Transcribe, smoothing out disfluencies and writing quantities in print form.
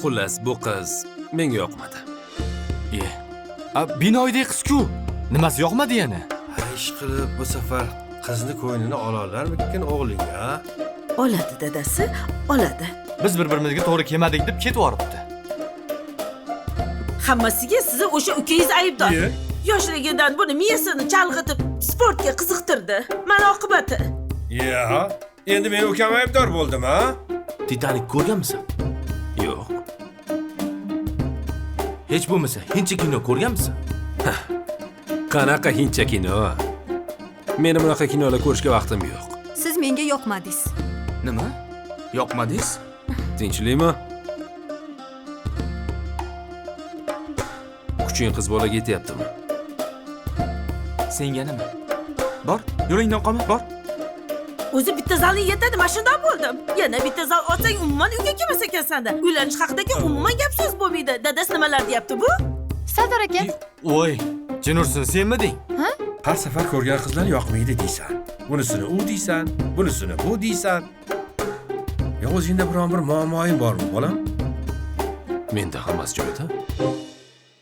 Xullas, bu qiz menga yoqmadi. Binoydek qiz-ku. Nimasi yoqmadi yana? Ish qilib bu safar qizni ko'ynini olollarmikin o'g'lingga? Oladi dadasi, oladi. Biz bir-birimizga to'g'ri kelmadik deb ketib yoribdi. Hammasiga sizni o'sha ukangiz aybdor. Yoshligidan buni miyasini chalg'itib, sportga qiziqtirdi. Mana oqibati. Endi men ukam aybdor bo'ldim, ha? Titanik ko'rganmisan? Yo'q. Hech bo'lmasa hindcha kino ko'rganmisan? Qanaqa hindcha kino? Meni bunaqa kinolar ko'rishga vaqtim yo'q. Siz menga yoqmadingiz. Nima? Yoqmadingiz? Tinchlikmi? Kuching qiz bola ketyaptimi? Senga nima? Bor, yo'lingdan qolma, bor. O'zi bitta zalni yetadi, mana shunday bo'ldim. Yana bitta zal olsang umuman uyga kelmas ekansan-da. Uylanish haqidagi umuman gap so'z bo'lmaydi. Dadasi nimalar deyapti bu? Sardor aka. Voy, Jinursin, senmiding? Har safar ko'rgan qizlar yoqmaydi deysan. Bunisini u deysan, bunisini bu deysan. O'zingda biron bir muammoing bormi, bolam? Menda hammasi joyida.